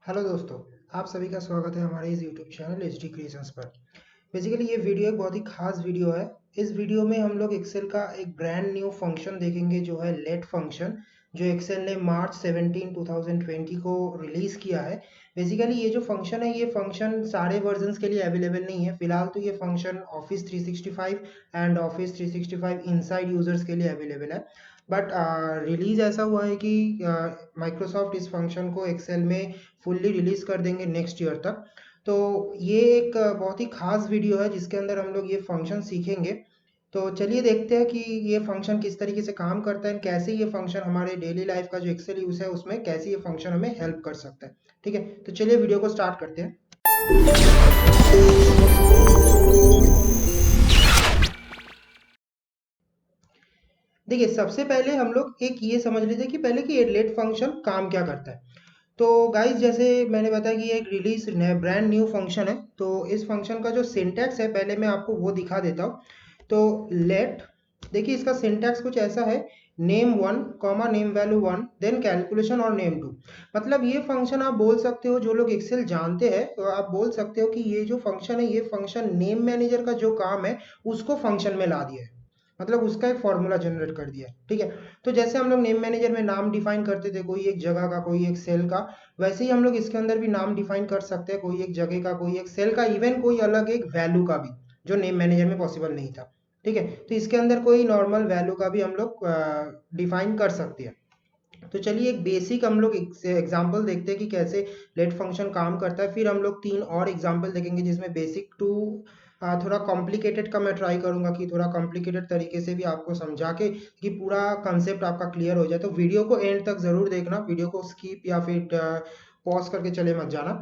Hello दोस्तों, आप सभी का स्वागत है हमारे इस YouTube channel H D creations पर। बेसिकली ये वीडियो एक बहुत ही खास वीडियो है। इस वीडियो में हम लोग एक्सेल का एक ब्रांड न्यू फंक्शन देखेंगे जो है लेट फंक्शन, जो एक्सेल ने मार्च 17 2020 को रिलीज किया है। बेसिकली ये जो फंक्शन है, ये फंक्शन सारे वर्जन्स के लिए अवेलेबल नहीं है। फिलहाल तो ये function office 365 and office 365 inside users के लिए अवेलेबल है। बट रिलीज ऐसा हुआ है कि माइक्रोसॉफ्ट इस फंक्शन को एक्सेल में फुल्ली रिलीज कर देंगे नेक्स्ट ईयर तक। तो ये एक बहुत ही खास वीडियो है जिसके अंदर हम लोग ये फंक्शन सीखेंगे। तो चलिए देखते हैं कि ये फंक्शन किस तरीके से काम करता है, कैसे ये फंक्शन हमारे डेली लाइफ का जो एक्सेल यूज है उसमें कैसे ये फंक्शन हमें हेल्प कर सकता है। ठीक है, तो चलिए वीडियो को स्टार्ट करते हैं। देखिए, सबसे पहले हम लोग एक ये समझ लीजिए कि पहले कि लेट फंक्शन काम क्या करता है। तो गाइस, जैसे मैंने बताया कि ये एक रिलीज ब्रांड न्यू फंक्शन है। तो इस फंक्शन का जो सिंटैक्स है पहले मैं आपको वो दिखा देता हूँ। तो लेट, देखिए इसका सिंटैक्स कुछ ऐसा है, name one comma name value one then calculation और नेम टू। मतलब ये फंक्शन आप बोल सकते हो, जो लोग एक्सेल जानते हैं तो आप बोल सकते हो कि ये जो फंक्शन है, ये फंक्शन नेम मैनेजर का जो काम है उसको फंक्शन में ला दिया है। मतलब उसका एक फॉर्मूला जनरेट कर दिया है। ठीक है, तो जैसे हम लोग नेम मैनेजर में नाम डिफाइन करते थे, कोई एक जगह का, कोई एक सेल का, वैसे ही हम लोग इसके अंदर भी नाम डिफाइन कर सकते हैं, कोई एक जगह का, कोई एक सेल का, इवन कोई अलग एक वैल्यू का भी, जो नेम मैनेजर में पॉसिबल नहीं था। ठीक है, तो इसके अंदर कोई नॉर्मल वैल्यू का भी हम लोग डिफाइन कर सकते हैं। तो चलिए एक बेसिक हम लोग एग्जांपल देखते हैं कि कैसे लेट फंक्शन काम करता है। फिर हम लोग तीन और एग्जांपल देखेंगे जिसमें बेसिक टू थोड़ा कॉम्प्लिकेटेड का मैं ट्राई करूंगा कि थोड़ा कॉम्प्लिकेटेड तरीके से भी आपको समझा के कि पूरा कंसेप्ट आपका क्लियर हो जाए। तो वीडियो को एंड तक जरूर देखना, वीडियो को स्किप या फिर पॉज करके चले मत जाना।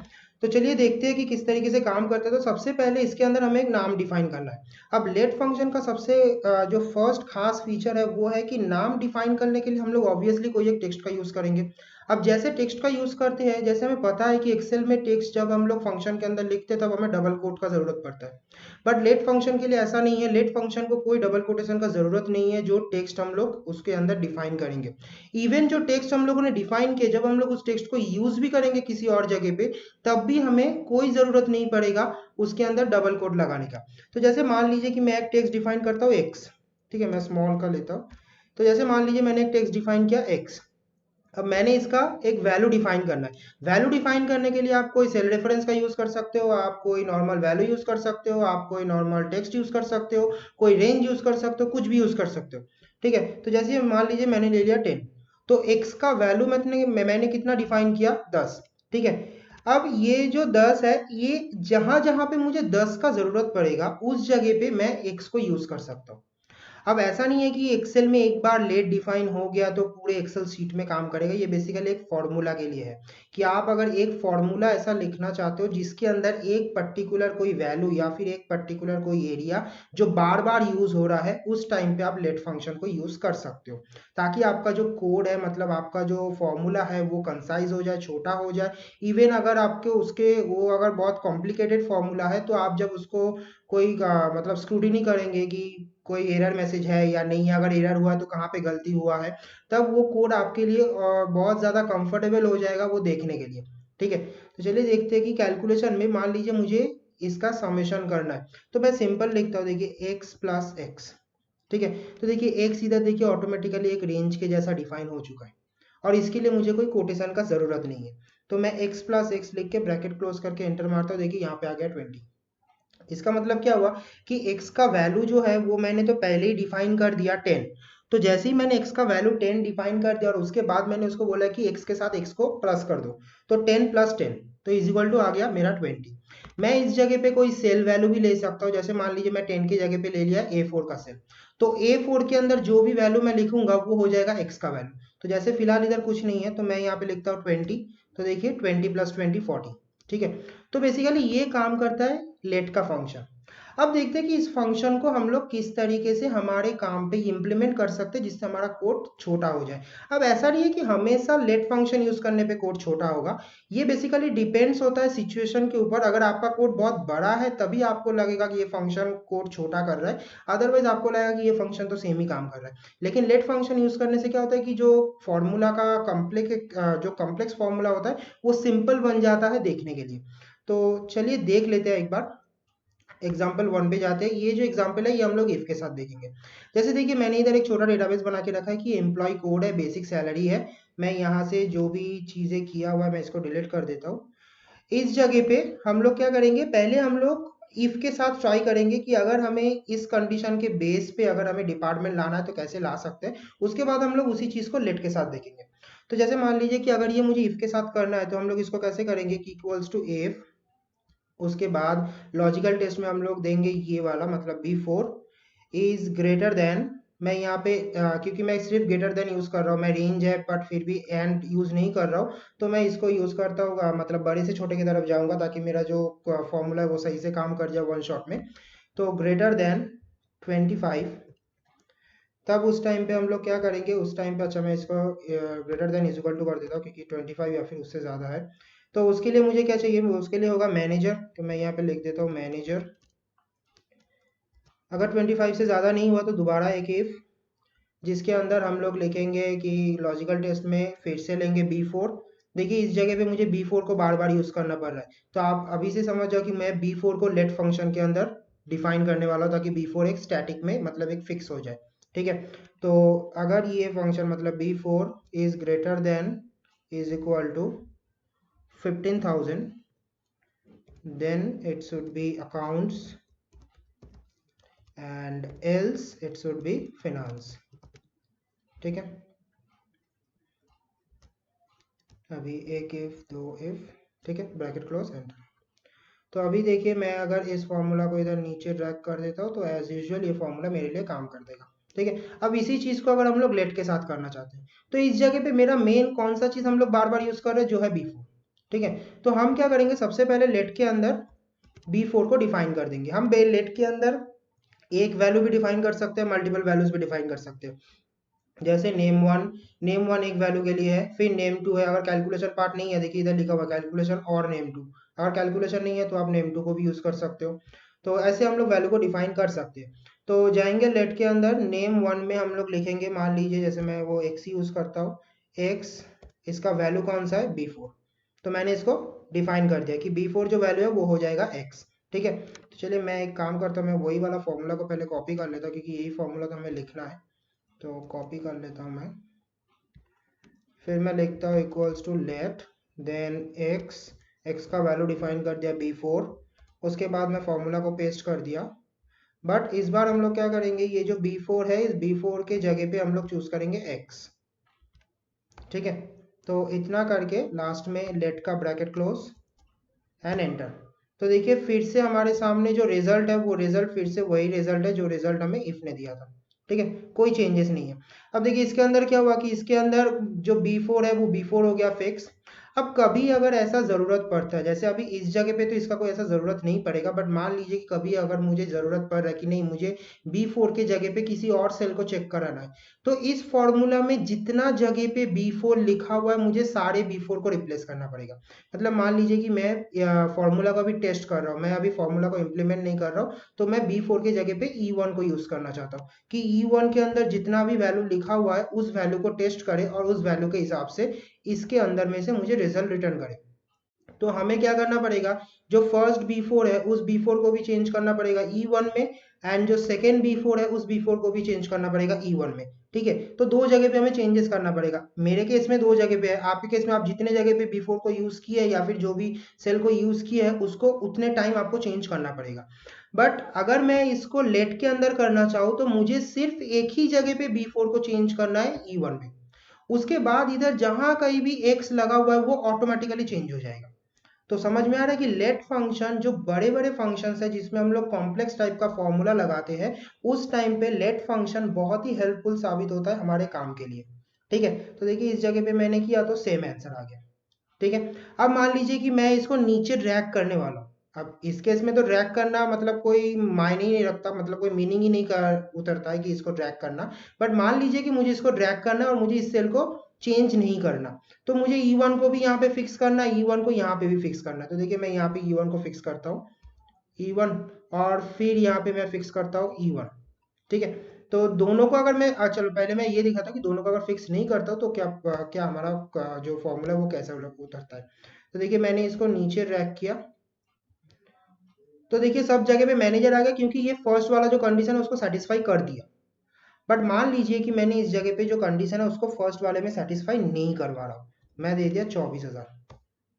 तो चलिए देखते हैं कि किस तरीके से काम करता है। तो सबसे पहले इसके अंदर हमें एक नाम डिफाइन करना है। अब लेट फंक्शन का सबसे जो फर्स्ट खास फीचर है वो है कि नाम डिफाइन करने के लिए हम लोग ऑब्वियसली कोई एक टेक्स्ट का यूज करेंगे। अब जैसे टेक्स्ट का यूज करते हैं, जैसे हमें पता है कि एक्सेल में टेक्स्ट जब हम लोग फंक्शन के अंदर लिखते हैं तब हमें डबल कोट का जरूरत पड़ता है। बट लेट फंक्शन के लिए ऐसा नहीं है। लेट फंक्शन को कोई डबल कोटेशन का जरूरत नहीं है। जो टेक्स्ट हम लोग उसके अंदर डिफाइन करेंगे, इवन जो टेक्स्ट हम लोगों ने डिफाइन किया, जब हम लोग उस टेक्स्ट को यूज भी करेंगे किसी और जगह पे, तब भी हमें कोई जरूरत नहीं पड़ेगा उसके अंदर डबल कोट लगाने का। तो जैसे मान लीजिए कि मैं एक टेक्स्ट डिफाइन करता हूँ एक्स। ठीक है, मैं स्मॉल का लेता हूँ। तो जैसे मान लीजिए मैंने एक टेक्स्ट डिफाइन किया एक्स। अब मैंने इसका एक वैल्यू डिफाइन करना है। वैल्यू डिफाइन करने के लिए आप कोई सेल रेफरेंस का यूज कर सकते हो, आप कोई नॉर्मल वैल्यू यूज कर सकते हो, आप कोई नॉर्मल टेक्स्ट यूज कर सकते हो, कोई रेंज यूज कर सकते हो, कुछ भी यूज कर सकते हो। ठीक है, तो जैसे मान लीजिए मैंने ले लिया 10। तो एक्स का वैल्यू मैंने कितना डिफाइन किया, 10। ठीक है, अब ये जो 10 है, ये जहां जहां पे मुझे 10 का जरूरत पड़ेगा उस जगह पे मैं एक्स को यूज कर सकता हूँ। अब ऐसा नहीं है कि एक्सेल में एक बार लेट डिफाइन हो गया तो पूरे एक्सेल शीट में काम करेगा। ये बेसिकली एक फॉर्मूला के लिए है कि आप अगर एक फॉर्मूला ऐसा लिखना चाहते हो जिसके अंदर एक पर्टिकुलर कोई वैल्यू या फिर एक पर्टिकुलर कोई एरिया जो बार बार यूज हो रहा है, उस टाइम पे आप लेट फंक्शन को यूज कर सकते हो, ताकि आपका जो कोड है, मतलब आपका जो फॉर्मूला है, वो कंसाइज हो जाए, छोटा हो जाए। इवन अगर आपके उसके वो अगर बहुत कॉम्प्लिकेटेड फॉर्मूला है तो आप जब उसको कोई मतलब स्क्रूटिनी करेंगे कि कोई एरर मैसेज है या नहीं है, अगर एरर हुआ है तो कहाँ पे गलती हुआ है, तब वो कोड आपके लिए बहुत ज़्यादा कंफर्टेबल हो जाएगा वो देखने के लिए। ठीक है, तो चलिए देखते हैं कि कैलकुलेशन में मान लीजिए मुझे इसका समेशन करना है। तो मैं सिंपल लिखता हूँ, देखिए एक्स प्लस एक्स। ठीक है, तो देखिए एक सीधा देखिए ऑटोमेटिकली एक रेंज के जैसा डिफाइन हो चुका है, और इसके लिए मुझे कोई कोटेशन का जरूरत नहीं है। तो मैं एक्स प्लस एक्स लिख के ब्रैकेट क्लोज करके एंटर मारता हूँ, देखिए यहाँ पे आ गया 20। इसका मतलब क्या हुआ कि x का वैल्यू जो है वो मैंने तो पहले ही डिफाइन कर दिया 10। तो जैसे ही मैंने x का वैल्यू 10 डिफाइन कर दिया और उसके बाद मैंने उसको बोला कि x के साथ x को प्लस कर दो, तो 10 प्लस 10 तो इज इक्वल टू आ गया मेरा 20। मैं इस जगह पे कोई सेल वैल्यू भी ले सकता हूँ। जैसे मान लीजिए मैं 10 की जगह पे ले लिया A4 का सेल। तो A4 के अंदर जो भी वैल्यू मैं लिखूंगा वो हो जाएगा x का वैल्यू। तो जैसे फिलहाल इधर कुछ नहीं है तो मैं यहाँ पे लिखता हूँ 20। तो देखिए 20 प्लस 20 40। ठीक है, तो बेसिकली ये काम करता है लेट का फंक्शन। अब देखते हैं कि इस फंक्शन को हम लोग किस तरीके से हमारे काम पे इम्प्लीमेंट कर सकते हैं जिससे हमारा कोड छोटा हो जाए। अब ऐसा नहीं है कि हमेशा लेट फंक्शन यूज करने पे कोड छोटा होगा, ये बेसिकली डिपेंड्स होता है सिचुएशन के ऊपर। अगर आपका कोड बहुत बड़ा है तभी आपको लगेगा कि ये फंक्शन कोड छोटा कर रहा है, अदरवाइज आपको लगेगा कि ये फंक्शन तो सेम ही काम कर रहा है। लेकिन लेट फंक्शन यूज करने से क्या होता है कि जो फॉर्मूला का कॉम्प्लेक्स फॉर्मूला होता है वो सिंपल बन जाता है देखने के लिए। तो चलिए देख लेते हैं एक बार। एग्जाम्पल 1 पे जाते हैं। ये जो एग्जाम्पल है ये हम लोग इफ के साथ देखेंगे। जैसे देखिए मैंने इधर एक छोटा डेटाबेस बना के रखा है कि एम्प्लॉय कोड है, बेसिक सैलरी है। मैं यहाँ से जो भी चीजें किया हुआ है मैं इसको डिलीट कर देता हूँ। इस जगह पे हम लोग क्या करेंगे, पहले हम लोग इफ के साथ ट्राई करेंगे कि अगर हमें इस कंडीशन के बेस पे अगर हमें डिपार्टमेंट लाना है तो कैसे ला सकते हैं। उसके बाद हम लोग उसी चीज को लेट के साथ देखेंगे। तो जैसे मान लीजिए कि अगर ये मुझे इफ के साथ करना है तो हम लोग इसको कैसे करेंगे कि इक्वल्स टू इफ, उसके बाद लॉजिकल टेस्ट में हम लोग देंगे ये वाला, मतलब B four is greater than. मैं यहाँ पे क्योंकि मैं सिर्फ ग्रेटर देन यूज कर रहा हूँ, मैं रेंज है बट फिर भी एंड यूज नहीं कर रहा हूँ, तो मैं इसको यूज करता हूँ मतलब बड़े से छोटे की तरफ जाऊंगा ताकि मेरा जो फॉर्मूला है वो सही से काम कर जाए वन शॉट में। तो ग्रेटर देन 25, तब उस टाइम पे हम लोग क्या करेंगे, उस टाइम पे अच्छा मैं इसको greater than is equal to कर देता हूँ क्योंकि 25 या फिर उससे ज़्यादा है। तो उसके लिए मुझे क्या चाहिए, उसके लिए होगा मैनेजर। तो मैं यहाँ पे लिख देता हूँ मैनेजर। अगर 25 से ज़्यादा नहीं हुआ तो दोबारा एक इफ, जिसके अंदर हम लोग लिखेंगे कि लॉजिकल टेस्ट में फिर से लेंगे बी फोर। देखिए इस जगह पे मुझे बी फोर को बार बार यूज़ करना पड़ रहा है, तो आप अभी से समझ जाओ कि मैं बी फोर को लेट फंक्शन के अंदर डिफाइन करने वाला हूँ ताकि बी फोर एक स्टैटिक में मतलब एक फिक्स हो जाए। ठीक है, तो अगर ये फंक्शन मतलब B four is greater than is equal to 15,000, then it should be accounts and else it should be finance। ठीक है, अभी एक इफ दो इफ, ठीक है, ब्रैकेट क्लोज एंटर। तो अभी देखिए मैं अगर इस फॉर्मूला को इधर नीचे ड्रैग कर देता हूँ तो एज यूजुअल ये फॉर्मूला मेरे लिए काम कर देगा। ठीक है, अब इसी चीज को अगर हम लोग लेट के साथ करना चाहते हैं तो इस जगह पे मेरा मेन कौन सा चीज हम लोग बार बार यूज कर रहे हैं, जो है बी फोर। ठीक है, तो हम क्या करेंगे, सबसे पहले लेट के अंदर बी फोर को डिफाइन कर देंगे। हम लेट के अंदर एक वैल्यू भी डिफाइन कर सकते हैं, मल्टीपल वैल्यूज भी डिफाइन कर सकते हैं। जैसे नेम वन एक वैल्यू के लिए है, फिर नेम टू है। अगर कैलकुलेशन पार्ट नहीं है, देखिए इधर लिखा हुआ कैलकुलेशन और नेम टू। अगर कैलकुलेशन नहीं है तो आप नेम टू को भी यूज कर सकते हो। तो ऐसे हम लोग वैल्यू को डिफाइन कर सकते हैं। तो जाएंगे लेट के अंदर, नेम वन में हम लोग लिखेंगे, मान लीजिए जैसे मैं वो एक्स यूज करता हूँ, एक्स, इसका वैल्यू कौन सा है, बी फोर। तो मैंने इसको डिफाइन कर दिया कि बी फोर जो वैल्यू है वो हो जाएगा एक्स। ठीक है, तो चलिए मैं एक काम करता हूँ, मैं वही वाला फॉर्मूला को पहले कॉपी कर लेता हूँ क्योंकि यही फॉर्मूला तो हमें लिखना है। तो कॉपी कर लेता हूँ मैं, फिर मैं लिखता हूँ equals to let, then X, X का वैल्यू डिफाइन कर दिया बी फोर। उसके बाद मैं फॉर्मूला को पेस्ट कर दिया। बट इस बार हम लोग क्या करेंगे, ये जो बी फोर है इस बी फोर के जगह पे हम लोग चूज करेंगे एक्स। ठीक है, तो इतना करके लास्ट में लेट का ब्रैकेट क्लोज एंड एंटर। तो देखिए फिर से हमारे सामने जो रिजल्ट है वो रिजल्ट फिर से वही रिजल्ट है जो रिजल्ट हमें इफ ने दिया था। ठीक है, कोई चेंजेस नहीं है। अब देखिए इसके अंदर क्या हुआ कि इसके अंदर जो बी फोर है वो बी फोर हो गया फिक्स। अब कभी अगर ऐसा जरूरत पड़ता है, जैसे अभी इस जगह पे तो इसका कोई ऐसा जरूरत नहीं पड़ेगा, बट मान लीजिए कि कभी अगर मुझे जरूरत पड़ रहा है कि नहीं मुझे बी फोर के जगह पे किसी और सेल को चेक कराना है, तो इस फॉर्मूला में जितना जगह पे बी फोर लिखा हुआ है मुझे सारे बी फोर को रिप्लेस करना पड़ेगा। मतलब मान लीजिए कि मैं फॉर्मूला का भी टेस्ट कर रहा हूँ, मैं अभी फॉर्मूला को इम्प्लीमेंट नहीं कर रहा हूँ, तो मैं बी फोर के जगह पे ई वन को यूज करना चाहता हूँ कि ई वन के अंदर जितना भी वैल्यू लिखा हुआ है उस वैल्यू को टेस्ट करे और उस वैल्यू के हिसाब से इसके अंदर में से मुझे रिजल्ट रिटर्न करे। तो हमें क्या करना पड़ेगा, जो फर्स्ट बी फोर है उस बी फोर को भी चेंज करना पड़ेगा ई वन में, एंड जो सेकेंड बी फोर है उस बी फोर को भी चेंज करना पड़ेगा ई वन में। ठीक है, तो दो जगह पे हमें चेंजेस करना पड़ेगा। मेरे केस में दो जगह पे है, आपके केस में आप जितने जगह पे बी फोर को यूज किए या फिर जो भी सेल को यूज किया है उसको उतने टाइम आपको चेंज करना पड़ेगा। बट अगर मैं इसको लेट के अंदर करना चाहूँ तो मुझे सिर्फ एक ही जगह पे बी फोर को चेंज करना है ई वन में। उसके बाद इधर जहां कहीं भी एक्स लगा हुआ है वो ऑटोमेटिकली चेंज हो जाएगा। तो समझ में आ रहा है कि लेट फंक्शन जो बड़े बड़े फंक्शंस है जिसमें हम लोग कॉम्प्लेक्स टाइप का फॉर्मूला लगाते हैं, उस टाइम पे लेट फंक्शन बहुत ही हेल्पफुल साबित होता है हमारे काम के लिए। ठीक है, तो देखिए इस जगह पे मैंने किया तो सेम आंसर आ गया। ठीक है, अब मान लीजिए कि मैं इसको नीचे ड्रैग करने वाला हूँ। अब इस केस में तो ड्रैग करना मतलब कोई मायने ही नहीं रखता, मतलब कोई मीनिंग ही नहीं कर उतरता है कि इसको ड्रैग करना। बट मान लीजिए कि मुझे इसको ड्रैग करना है और मुझे इस सेल को चेंज नहीं करना, तो मुझे E1 को भी यहाँ पे फिक्स करना है, E1 को यहाँ पे भी फिक्स करना है। तो देखिए मैं यहाँ पे E1 को फिक्स करता हूँ, E1, और फिर यहाँ पे मैं फिक्स करता हूँ E1। ठीक है, तो दोनों को अगर मैं चलो पहले मैं ये दिखाता हूँ कि दोनों को अगर फिक्स नहीं करता हूँ तो क्या क्या हमारा जो फॉर्मूला है वो कैसा उतरता है। तो देखिए मैंने इसको नीचे रैक किया, तो देखिए सब जगह पे मैनेजर आ गया, क्योंकि ये फर्स्ट वाला जो कंडीशन है उसको सेटिस्फाई कर दिया। बट मान लीजिए कि मैंने इस जगह पे जो कंडीशन है उसको फर्स्ट वाले में सेटिस्फाई नहीं करवा रहा हूँ, मैं दे दिया 24,000।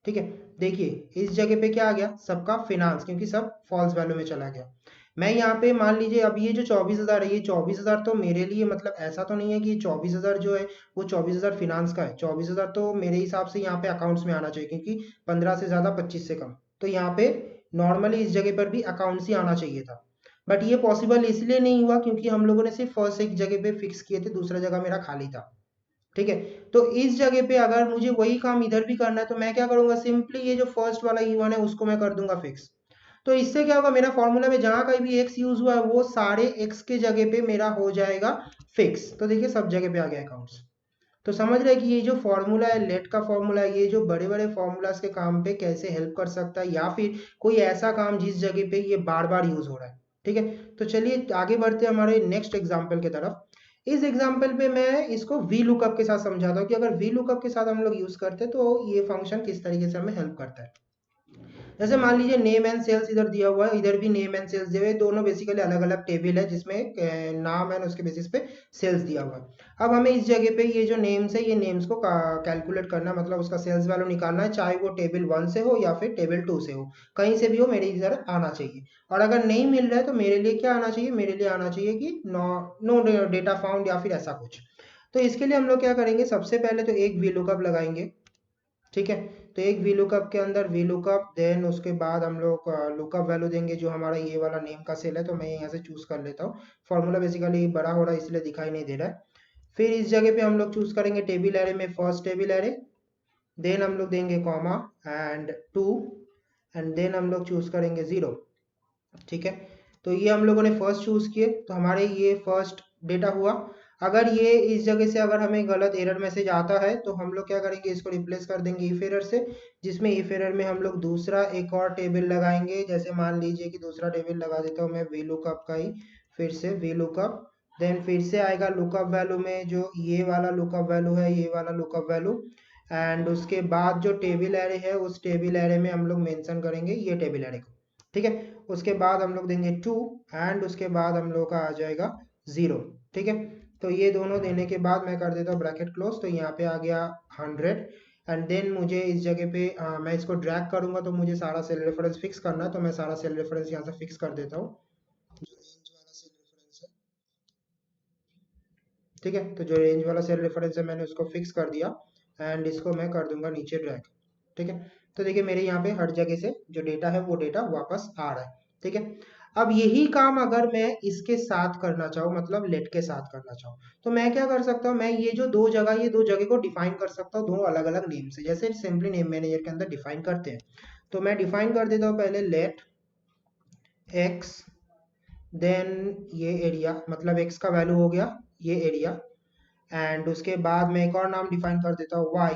ठीक है, देखिए इस जगह पे क्या आ गया, सबका फिनांस, क्योंकि सब फॉल्स वैल्यू में चला गया। मैं यहाँ पे मान लीजिए अब ये जो 24,000 है, ये 24,000 तो मेरे लिए मतलब ऐसा तो नहीं है कि 24,000 जो है वो 24,000 फिनांस का है। 24,000 तो मेरे हिसाब से यहाँ पे अकाउंट्स में आना चाहिए, क्योंकि 15 से ज्यादा 25 से कम, तो यहाँ पे नॉर्मली इस जगह पर भी अकाउंट्स ही आना चाहिए था। बट ये पॉसिबल इसलिए नहीं हुआ क्योंकि हम लोगों ने सिर्फ फर्स्ट एक जगह पे फिक्स किए थे, दूसरा जगह मेरा खाली था। ठीक है, तो इस जगह पे अगर मुझे वही काम इधर भी करना है तो मैं क्या करूंगा, सिंपली ये जो फर्स्ट वाला E1 है उसको मैं कर दूंगा फिक्स। तो इससे क्या होगा, मेरा फॉर्मूला में जहां कहीं भी x यूज हुआ है वो सारे x के जगह पे मेरा हो जाएगा फिक्स। तो देखिए सब जगह पे आ गया अकाउंट्स। तो समझ रहे हैं कि ये जो फॉर्मूला है, लेट का फॉर्मूला है, ये जो बड़े बड़े फॉर्मूलाज के काम पे कैसे हेल्प कर सकता है, या फिर कोई ऐसा काम जिस जगह पे ये बार बार यूज हो रहा है। ठीक है, तो चलिए आगे बढ़ते हैं हमारे नेक्स्ट एग्जाम्पल की तरफ। इस एग्जाम्पल पे मैं इसको वी लुकअप के साथ समझाता हूँ कि अगर वी लुकअप के साथ हम लोग यूज करते हैं तो ये फंक्शन किस तरीके से हमें हेल्प करता है। जैसे मान लीजिए नेम एंड सेल्स इधर दिया हुआ है, इधर भी नेम एंड सेल्स दिए हुए, दोनों बेसिकली अलग अलग टेबल है जिसमें नाम है, उसके बेसिस पे सेल्स दिया हुआ है। अब हमें इस जगह पे ये जो नेम्स है, ये नेम्स को कैलकुलेट करना, मतलब उसका सेल्स वैल्यू निकालना है, चाहे वो टेबल 1 से हो या फिर टेबल 2 से हो, कहीं से भी हो मेरे इधर आना चाहिए। और अगर नहीं मिल रहा है तो मेरे लिए क्या आना चाहिए, मेरे लिए आना चाहिए कि नो डेटा फाउंड या फिर ऐसा कुछ। तो इसके लिए हम लोग क्या करेंगे, सबसे पहले तो एक वी लुकअप लगाएंगे। ठीक है, तो एक वी लुकअप के अंदर वी लुकअप, देन उसके बाद हम लोग लुकअप वैल्यू देंगे जो हमारा ये वाला नेम का सेल है, तो मैं यहाँ से चूज कर लेता हूँ। फॉर्मूला बेसिकली बड़ा हो रहा है इसलिए दिखाई नहीं दे रहा है। फिर इस जगह पे हम लोग चूज करेंगे टेबल एरे में फर्स्ट टेबल एरे, देन हम लोग देंगे कॉमा एंड 2, एंड देन हम लोग चूज करेंगे 0। ठीक है, तो ये हम लोगों ने फर्स्ट चूज किए, तो हमारे ये फर्स्ट डेटा हुआ। अगर ये इस जगह से अगर हमें गलत एरर मैसेज आता है तो हम लोग क्या करेंगे, इसको रिप्लेस कर देंगे इफ एरर से, जिसमें इफ एरर में हम लोग दूसरा एक और टेबल लगाएंगे। जैसे मान लीजिए कि दूसरा टेबल लगा देता हूँ मैं वी लुकअप का ही, फिर से वी लुकअप, देन फिर से आएगा लुकअप वैल्यू में जो ये वाला लुकअप वैल्यू है, ये वाला लुकअप वैल्यू, एंड उसके बाद जो टेबल एरे है उस टेबल एरे में हम लोग मेंशन करेंगे ये टेबल एरे को। ठीक है, उसके बाद हम लोग देंगे 2, एंड उसके बाद हम लोग का आ जाएगा 0। ठीक है, तो ये दोनों देने के बाद मैं कर देता हूँ ब्रैकेट क्लोज, तो यहाँ पे आ गया 100। एंड देन मुझे इस जगह पे मैं इसको ड्रैग करूंगा तो मुझे सारा सेल रेफरेंस फिक्स करना है, तो मैं सारा सेल रेफरेंस यहाँ से फिक्स कर देता हूँ, जो रेंज वाला सेल रेफरेंस है। ठीक है, तो जो रेंज वाला सेल रेफरेंस है मैंने उसको फिक्स कर दिया, एंड इसको मैं कर दूंगा नीचे ड्रैग। ठीक है, तो देखिए मेरे यहाँ पे हर जगह से जो डेटा है वो डेटा वापस आ रहा है। ठीक है, अब यही काम अगर मैं इसके साथ करना चाहूँ, मतलब लेट के साथ करना चाहूँ, तो मैं क्या कर सकता हूँ, मैं ये जो दो जगह, ये दो जगह को डिफाइन कर सकता हूँ दो अलग अलग नेम से, जैसे सिंपली नेम मैनेजर के अंदर डिफाइन करते हैं। तो मैं डिफाइन कर देता हूँ पहले लेट एक्स, देन ये एरिया, मतलब एक्स का वैल्यू हो गया ये एरिया, एंड उसके बाद मैं एक और नाम डिफाइन कर देता हूँ वाई,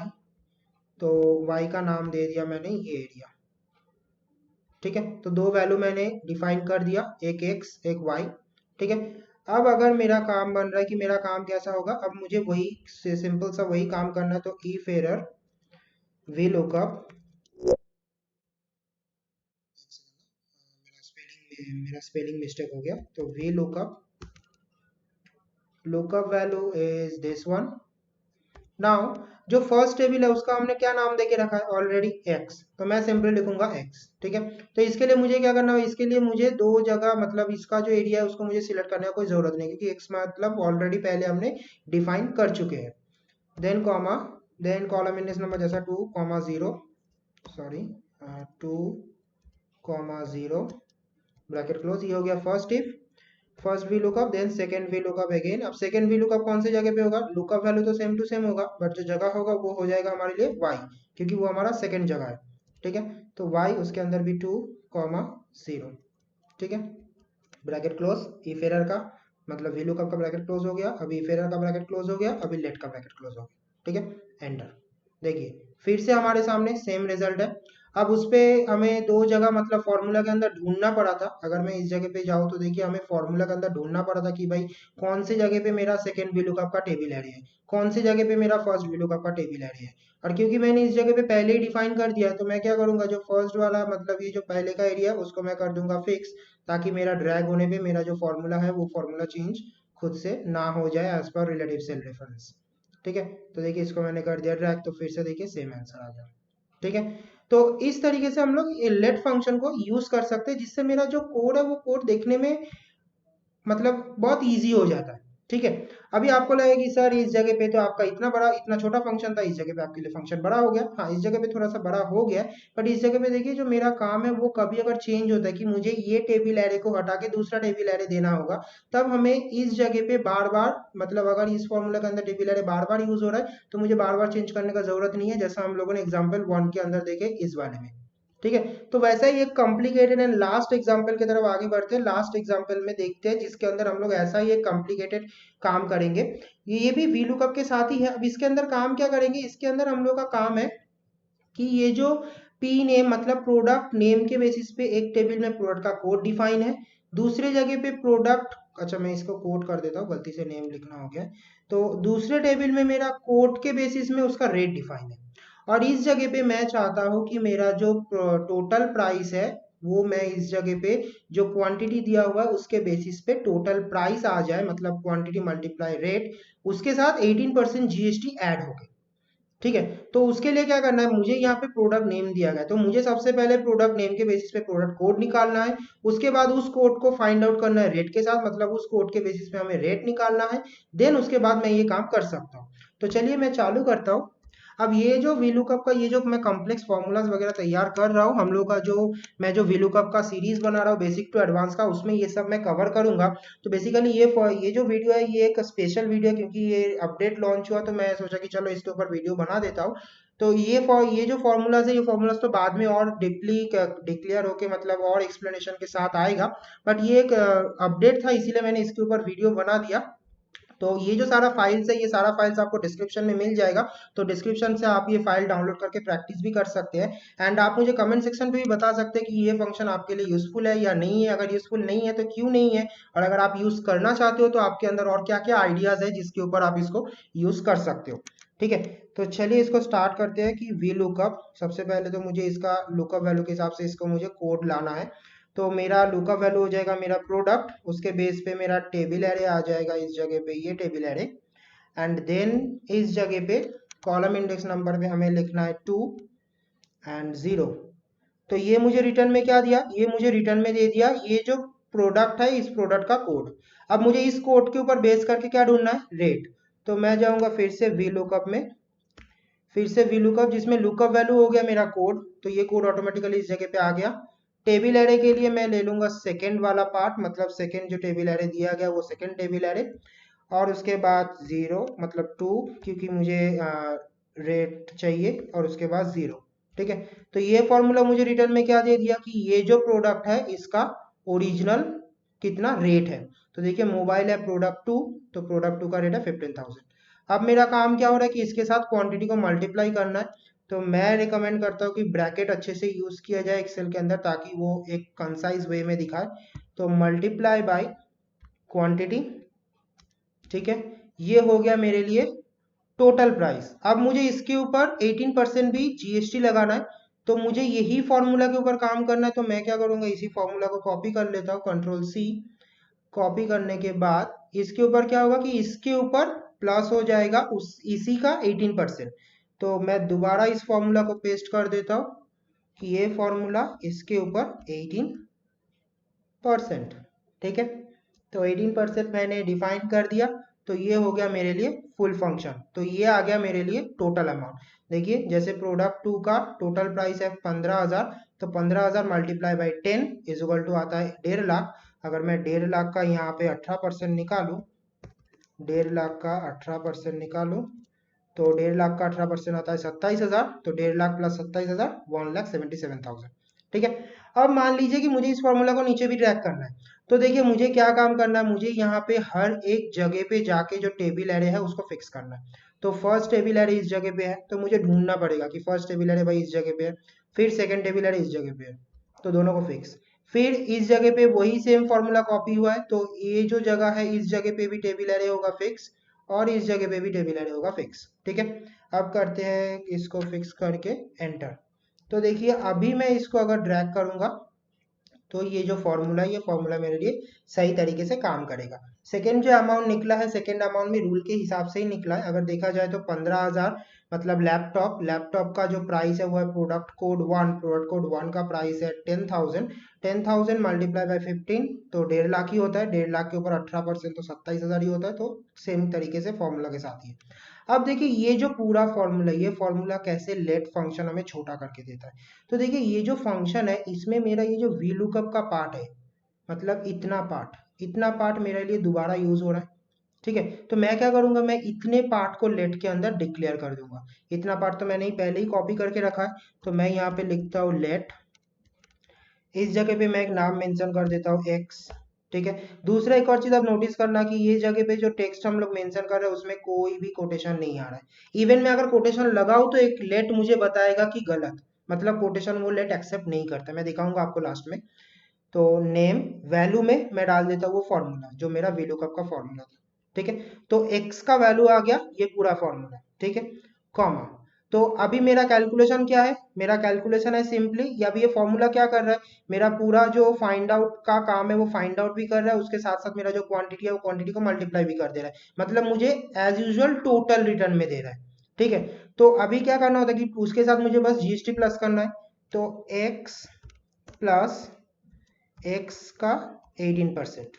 तो वाई का नाम दे दिया मैंने ये एरिया। ठीक है, तो दो वैल्यू मैंने डिफाइन कर दिया, एक एक्स एक वाई। ठीक है, अब अगर मेरा काम बन रहा है कि मेरा काम कैसा होगा, अब मुझे वही सिंपल सा वही काम करना है, तो इफ एरर वी लुकअप, मेरा स्पेलिंग मिस्टेक हो गया, तो V lookup, lookup value is this one. Now जो फर्स्ट टेबल है उसका हमने क्या नाम देके रखा है ऑलरेडी, एक्स, तो मैं सिंपली लिखूंगा एक्स। ठीक है, तो इसके लिए मुझे क्या करना है, इसके लिए मुझे दो जगह, मतलब इसका जो एरिया है उसको मुझे सिलेक्ट करने का कोई जरूरत नहीं, क्योंकि एक्स मतलब ऑलरेडी पहले हमने डिफाइन कर चुके हैं। Then comma, then column index number जैसा 2,0, सॉरी 2,0, ब्रैकेट क्लोज, ये हो गया first if, first V lookup, then second V lookup again. अब सेकंड वी लुकअप कौन सी जगह पे होगा, लुकअप वैल्यू तो सेम टू सेम होगा, बट जो जगह होगा वो हो जाएगा हमारे लिए वाई, क्योंकि वो हमारा सेकंड जगह है। ठीक है। तो y उसके अंदर भी 2,0, ठीक है, ब्रैकेट क्लोज, इफ एरर का मतलब वी लुकअप का ब्रैकेट क्लोज हो गया, अभी इफ एरर का ब्रैकेट क्लोज हो गया, अभी लेट का ब्रैकेट क्लोज हो गया, ठीक है, एंटर। देखिए फिर से हमारे सामने सेम रिजल्ट है। अब उस पे हमें दो जगह मतलब फॉर्मूला के अंदर ढूंढना पड़ा था। अगर मैं इस जगह पे जाऊँ तो देखिए हमें फॉर्मूला के अंदर ढूंढना पड़ा था कि भाई कौन सी जगह पे मेरा सेकंड वी लुकअप का टेबल एरे है, कौन सी जगह पे मेरा फर्स्ट वी लुकअप का टेबल एरे है। और क्योंकि मैंने इस जगह पे पहले ही डिफाइन कर दिया है तो मैं क्या करूंगा, जो फर्स्ट वाला मतलब ये जो पहले का एरिया है उसको मैं कर दूंगा फिक्स, ताकि मेरा ड्रैग होने पे मेरा जो फॉर्मूला है वो फॉर्मूला चेंज खुद से ना हो जाए as per relative cell reference, ठीक है। तो देखिए इसको मैंने कर दिया ड्रैग, तो फिर से देखिए सेम आंसर आ गया, ठीक है। तो इस तरीके से हम लोग लेट फंक्शन को यूज कर सकते हैं, जिससे मेरा जो कोड है वो कोड देखने में मतलब बहुत इजी हो जाता है, ठीक है। अभी आपको लगेगा कि सर इस जगह पे तो आपका इतना बड़ा इतना छोटा फंक्शन था, इस जगह पे आपके लिए फंक्शन बड़ा हो गया। हाँ, इस जगह पे थोड़ा सा बड़ा हो गया, बट इस जगह पे देखिए जो मेरा काम है वो कभी अगर चेंज होता है कि मुझे ये टेबल एरे को हटा के दूसरा टेबल एरे देना होगा, तब हमें इस जगह पे बार बार मतलब अगर इस फॉर्मूला के अंदर टेबल एरे बार बार यूज हो रहा है तो मुझे बार बार चेंज करने का जरूरत नहीं है, जैसा हम लोगों ने एग्जाम्पल 1 के अंदर देखे इस वाले में, ठीक है। तो वैसा ही एक कॉम्प्लिकेटेड एंड लास्ट एग्जांपल की तरफ आगे बढ़ते हैं। लास्ट एग्जांपल में देखते हैं जिसके अंदर हम लोग ऐसा ही एक कॉम्प्लिकेटेड काम करेंगे। ये भी वी लुकअप के साथ ही है। अब इसके अंदर काम क्या करेंगे, इसके अंदर हम लोग का काम है कि ये जो पी नेम मतलब प्रोडक्ट नेम के बेसिस पे एक टेबल में प्रोडक्ट का कोड डिफाइन है, दूसरे जगह पे प्रोडक्ट, अच्छा मैं इसको कोड कर देता हूँ, गलती से नेम लिखना हो गया। तो दूसरे टेबल में मेरा कोड के बेसिस में उसका रेट डिफाइन है, और इस जगह पे मैं चाहता हूँ कि मेरा जो टोटल प्राइस है वो मैं इस जगह पे जो क्वांटिटी दिया हुआ है उसके बेसिस पे टोटल प्राइस आ जाए, मतलब क्वांटिटी मल्टीप्लाई रेट, उसके साथ 18% जीएसटी ऐड हो गए, ठीक है। तो उसके लिए क्या करना है, मुझे यहाँ पे प्रोडक्ट नेम दिया गया है, तो मुझे सबसे पहले प्रोडक्ट नेम के बेसिस पे प्रोडक्ट कोड निकालना है। उसके बाद उस कोड को फाइंड आउट करना है रेट के साथ, मतलब उस कोड के बेसिस पे हमें रेट निकालना है। देन उसके बाद मैं ये काम कर सकता हूँ। तो चलिए मैं चालू करता हूँ। अब ये जो वीलुकअप का ये जो मैं कॉम्प्लेक्स फॉर्मूलाज वगैरह तैयार कर रहा हूँ, हम लोग का जो मैं जो वीलुकअप का सीरीज बना रहा हूँ बेसिक टू एडवांस का, उसमें ये सब मैं कवर करूंगा। तो बेसिकली ये जो वीडियो है ये एक स्पेशल वीडियो है, क्योंकि ये अपडेट लॉन्च हुआ तो मैं सोचा कि चलो इसके ऊपर वीडियो बना देता हूँ। तो ये जो फॉर्मूलाज है, ये फॉर्मूलाज तो बाद में और डीपली डिक्लेयर होके मतलब और एक्सप्लेनेशन के साथ आएगा, बट ये एक अपडेट था इसीलिए मैंने इसके ऊपर वीडियो बना दिया। तो ये जो सारा फाइल्स है, ये सारा फाइल्स आपको डिस्क्रिप्शन में मिल जाएगा, तो डिस्क्रिप्शन से आप ये फाइल डाउनलोड करके प्रैक्टिस भी कर सकते हैं। एंड आप मुझे कमेंट सेक्शन पे भी बता सकते हैं कि ये फंक्शन आपके लिए यूजफुल है या नहीं है। अगर यूजफुल नहीं है तो क्यों नहीं है, और अगर आप यूज करना चाहते हो तो आपके अंदर और क्या क्या आइडियाज है जिसके ऊपर आप इसको यूज कर सकते हो, ठीक है। तो चलिए इसको स्टार्ट करते हैं कि वी लुकअप। सबसे पहले तो मुझे इसका लुकअप वैल्यू के हिसाब से इसको मुझे कोड लाना है। तो मेरा लुकअप वैल्यू हो जाएगा मेरा प्रोडक्ट, उसके बेस पे मेरा टेबल एरे आ जाएगा इस जगह पे ये टेबल एरे, एंड देन इस जगह पे कॉलम इंडेक्स नंबर पे हमें लिखना है 2 एंड 0। तो ये मुझे रिटर्न में क्या दिया, ये मुझे रिटर्न में दे दिया ये जो प्रोडक्ट है इस प्रोडक्ट का कोड। अब मुझे इस कोड के ऊपर बेस करके क्या ढूंढना है, रेट। तो मैं जाऊंगा फिर से वी लुकअप में, फिर से वी लुकअप जिसमें लुकअप वैल्यू हो गया मेरा कोड, तो ये कोड ऑटोमेटिकली इस जगह पे आ गया। टेबल एरे के लिए मैं ले लूंगा सेकंड वाला पार्ट, मतलब सेकंड जो टेबल एरे दिया गया वो सेकंड टेबल एरे, और उसके बाद 0 मतलब 2, क्योंकि मुझे रेट चाहिए, और उसके बाद 0, ठीक है। तो ये फॉर्मूला मुझे रिटर्न में क्या दे दिया कि ये जो प्रोडक्ट है इसका ओरिजिनल कितना रेट है। तो देखिए मोबाइल है प्रोडक्ट 2, तो प्रोडक्ट 2 का रेट है 15,000। अब मेरा काम क्या हो रहा है कि इसके साथ क्वांटिटी को मल्टीप्लाई करना है। तो मैं रिकमेंड करता हूँ कि ब्रैकेट अच्छे से यूज किया जाए एक्सेल के अंदर, ताकि वो एक कंसाइज वे में दिखाए। तो मल्टीप्लाई बाय क्वांटिटी, ठीक है, ये हो गया मेरे लिए टोटल प्राइस। अब मुझे इसके ऊपर 18% भी जीएसटी लगाना है, तो मुझे यही फॉर्मूला के ऊपर काम करना है। तो मैं क्या करूंगा, इसी फॉर्मूला को कॉपी कर लेता हूँ, कंट्रोल सी। कॉपी करने के बाद इसके ऊपर क्या होगा कि इसके ऊपर प्लस हो जाएगा उस इसी का 18%। तो मैं दोबारा इस फॉर्मूला को पेस्ट कर देता हूँ कि ये फॉर्मूला इसके ऊपर 18%, ठीक है। तो 18% मैंने डिफाइन कर दिया। तो ये हो गया मेरे लिए फुल फंक्शन। तो ये आ गया मेरे लिए टोटल अमाउंट। देखिए जैसे प्रोडक्ट 2 का टोटल प्राइस है 15,000, तो 15,000 multiply by 10 is equal to आता है 1.5 लाख। अगर मैं 1.5 लाख का यहाँ पे 18% निकालूं, 1.5 लाख का 18% निकालूं, तो 1.5 लाख का 18% आता है 27,000, तो 1.5 लाख प्लस 27,000 1,77,000। ठीक है। अब मान लीजिए कि मुझे इस फॉर्मूला को नीचे भी ट्रैक करना है, तो देखिए मुझे क्या काम करना है, मुझे यहाँ पे हर एक जगह पे जाके जो टेबल एरे है उसको फिक्स करना है। तो फर्स्ट टेबल एरे इस जगह पे है, तो मुझे ढूंढना पड़ेगा कि फर्स्ट टेबल एरे भाई इस जगह पे है, फिर सेकंड टेबल एरे इस जगह पे है, तो दोनों को फिक्स। फिर इस जगह पे वही सेम फॉर्मूला कॉपी हुआ है, तो ये जो जगह है इस जगह पे भी टेबल एरे होगा फिक्स, और इस जगह पे भी टेबल एरे होगा फिक्स। ठीक है। अब करते हैं इसको फिक्स करके एंटर। तो देखिए अभी मैं इसको अगर ड्रैग करूंगा तो ये जो फॉर्मूला है, ये फॉर्मूला मेरे लिए सही तरीके से काम करेगा। सेकेंड जो अमाउंट निकला है, सेकेंड अमाउंट भी रूल के हिसाब से ही निकला है। अगर देखा जाए तो 15,000, मतलब लैपटॉप का जो प्राइस है वो है प्रोडक्ट कोड 1 का प्राइस है 10,000। 10,000 मल्टीप्लाई बाई 15 तो 1.5 लाख ही होता है। 1.5 लाख के ऊपर 18% तो 27,000 ही होता है। तो सेम तरीके से फॉर्मूला के साथ ही है। अब देखिए ये जो पूरा फॉर्मूला, ये फॉर्मूला कैसे लेट फंक्शन हमें छोटा करके देता है। तो देखिए ये जो फंक्शन है इसमें मेरा ये जो वी लुकअप का पार्ट है, मतलब इतना पार्ट मेरे लिए दोबारा यूज हो रहा है। ठीक है। तो मैं क्या करूंगा, मैं इतने पार्ट को लेट के अंदर डिक्लेयर कर दूंगा। इतना पार्ट तो मैंने ही पहले ही कॉपी करके रखा है, तो मैं यहाँ पे लिखता हूँ लेट। इस जगह पे मैं एक नाम मेंशन कर देता हूँ एक्स। ठीक है। दूसरा एक और चीज आप नोटिस करना कि ये जगह पे जो टेक्स्ट हम लोग मेंशन कर रहे हैं उसमें कोई भी कोटेशन नहीं आ रहा है। इवन मैं अगर कोटेशन लगाऊं तो एक लेट मुझे बताएगा कि गलत, मतलब कोटेशन वो लेट एक्सेप्ट नहीं करता। मैं दिखाऊंगा आपको लास्ट में। तो नेम वैल्यू में मैं डाल देता हूँ वो फॉर्मूला जो मेरा VLOOKUP का फॉर्मूला था। ठीक है। तो x का वैल्यू आ गया, ये पूरा फॉर्मूला। ठीक है। कॉमा। तो अभी मेरा कैलकुलेशन क्या है, मेरा कैलकुलेशन है सिंपली, या अभी ये फॉर्मूला क्या कर रहा है, मेरा पूरा जो फाइंड आउट का काम है वो फाइंड आउट भी कर रहा है, उसके साथ साथ मेरा जो क्वांटिटी है वो क्वांटिटी को मल्टीप्लाई भी कर दे रहा है। मतलब मुझे एज यूजुअल टोटल रिटर्न में दे रहा है। ठीक है। तो अभी क्या करना होता है कि उसके साथ मुझे बस GST प्लस करना है। तो x प्लस x का 18%,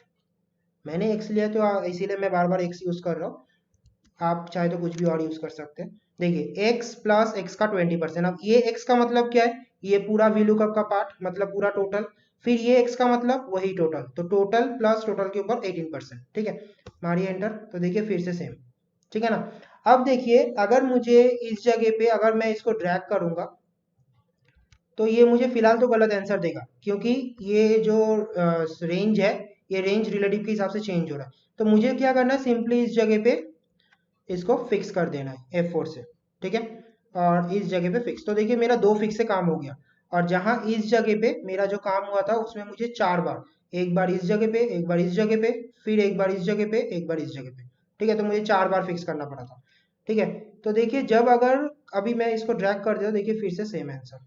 मैंने x लिया तो इसीलिए मैं बार बार x यूज कर रहा हूँ। आप चाहे तो कुछ भी और यूज कर सकते हैं। देखिए x प्लस x का 20%। अब ये x का मतलब क्या है, ये पूरा VLOOKUP का पार्ट, मतलब पूरा टोटल। फिर ये x का मतलब वही टोटल, तो टोटल प्लस टोटल के ऊपर 18%। ठीक है। मारिए एंटर। तो देखिए फिर से सेम। ठीक है ना। अब देखिए अगर मुझे इस जगह पे अगर मैं इसको ड्रैग करूंगा तो ये मुझे फिलहाल तो गलत आंसर देगा, क्योंकि ये जो रेंज है ये रेंज रिलेटिव के हिसाब से चेंज हो रहा है। तो मुझे क्या करना है, सिंपली इस जगह पे इसको फिक्स कर देना है F4 से। ठीक है। और इस जगह पे फिक्स, तो देखिए मेरा 2 फिक्स से काम हो गया। और जहां इस जगह पे मेरा जो काम हुआ था उसमें मुझे 4 बार, एक बार इस जगह पे, एक बार इस जगह पे, फिर एक बार इस जगह पे, एक बार इस जगह पे। ठीक है। तो मुझे 4 बार फिक्स करना पड़ा था। ठीक है। तो देखिए जब अगर अभी मैं इसको ड्रैग कर दिया, देखिए फिर से सेम आंसर।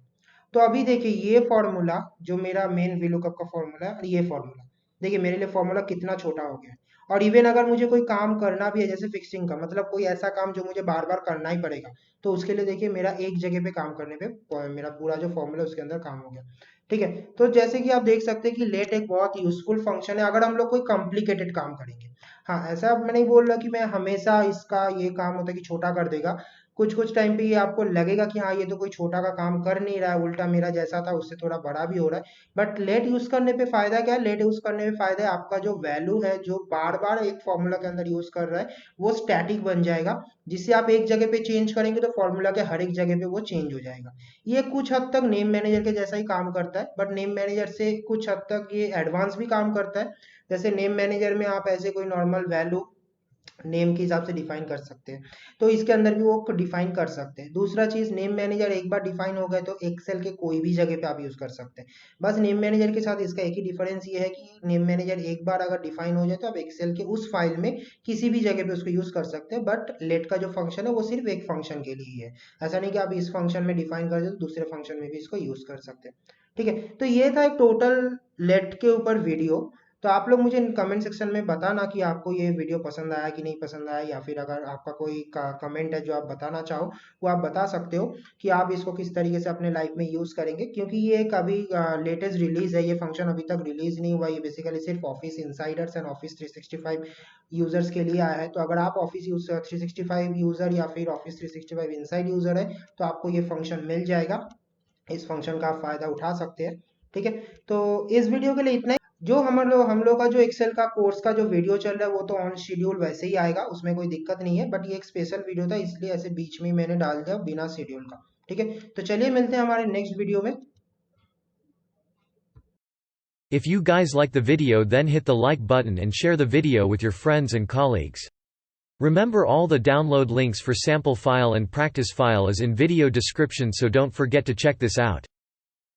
तो अभी देखिए ये फॉर्मूला जो मेरा मेन VLOOKUP का फॉर्मूला है, और ये फॉर्मूला देखिए मेरे लिए फॉर्मूला कितना छोटा हो गया है। और इवन अगर मुझे कोई काम करना भी है जैसे फिक्सिंग का, मतलब कोई ऐसा काम जो मुझे बार बार करना ही पड़ेगा, तो उसके लिए देखिए मेरा एक जगह पे काम करने पे मेरा पूरा जो फॉर्मूला है उसके अंदर काम हो गया। ठीक है। तो जैसे कि आप देख सकते हैं कि लेट एक बहुत यूजफुल फंक्शन है अगर हम लोग कोई कॉम्प्लिकेटेड काम करेंगे। हाँ, ऐसा मैं नहीं बोल रहा कि मैं हमेशा इसका ये काम होता है कि छोटा कर देगा। कुछ कुछ टाइम पे ये आपको लगेगा कि हाँ ये तो कोई छोटा का काम कर नहीं रहा है, उल्टा मेरा जैसा था उससे थोड़ा बड़ा भी हो रहा है। बट लेट यूज करने पे फायदा क्या है, लेट यूज करने में फायदा है आपका जो वैल्यू है जो बार बार एक फॉर्मूला के अंदर यूज कर रहा है वो स्टैटिक बन जाएगा, जिससे आप एक जगह पे चेंज करेंगे तो फॉर्मूला के हर एक जगह पे वो चेंज हो जाएगा। ये कुछ हद तक नेम मैनेजर के जैसा ही काम करता है, बट नेम मैनेजर से कुछ हद तक ये एडवांस भी काम करता है। जैसे नेम मैनेजर में आप ऐसे कोई नॉर्मल वैल्यू नेम के हिसाब से डिफाइन कर सकते हैं, तो इसके अंदर भी वो डिफाइन कर सकते हैं। दूसरा चीज, नेम मैनेजर एक बार डिफाइन हो गए तो एक्सेल के कोई भी जगह पे आप यूज कर सकते हैं। बस नेम मैनेजर के साथ इसका एक ही डिफरेंस ये है कि नेम मैनेजर एक बार अगर डिफाइन हो जाए तो आप एक्सेल के उस फाइल में किसी भी जगह पे उसको यूज कर सकते हैं। बट लेट का जो फंक्शन है वो सिर्फ एक फंक्शन के लिए ही है। ऐसा नहीं कि आप इस फंक्शन में डिफाइन कर दे तो दूसरे फंक्शन में भी इसको यूज कर सकते हैं। ठीक है। तो ये था एक टोटल लेट के ऊपर वीडियो। तो आप लोग मुझे कमेंट सेक्शन में बताना कि आपको ये वीडियो पसंद आया कि नहीं पसंद आया, या फिर अगर आपका कोई कमेंट है जो आप बताना चाहो वो आप बता सकते हो कि आप इसको किस तरीके से अपने लाइफ में यूज करेंगे। क्योंकि ये एक अभी लेटेस्ट रिलीज है, ये फंक्शन अभी तक रिलीज नहीं हुआ। ये बेसिकली सिर्फ office Insiders and office 365 users के लिए आया है। तो अगर आप ऑफिस 365 यूजर या फिर ऑफिस 365 इनसाइड यूजर है तो आपको ये फंक्शन मिल जाएगा। इस फंक्शन का आप फायदा उठा सकते हैं। ठीक है। तो इस वीडियो के लिए इतना ही। जो हम लोग का जो एक्सेल का कोर्स का जो वीडियो चल रहा है वो तो ऑन शेड्यूल वैसे ही आएगा, उसमें कोई दिक्कत नहीं है, बट ये एक स्पेशल वीडियो था इसलिए ऐसे बीच में ही मैंने डाल दिया बिना शेड्यूल का। ठीक है, तो चलिए मिलते हैं हमारे नेक्स्ट वीडियो में। If you guys like the video, then hit the like button and share the video with your friends and colleagues. Remember, all the download links for sample file and practice file is in video description, so don't forget to check this out.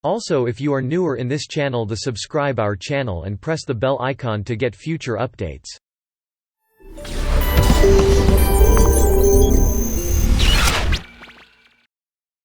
Also, if you are newer in this channel, the subscribe our channel and press the bell icon to get future updates.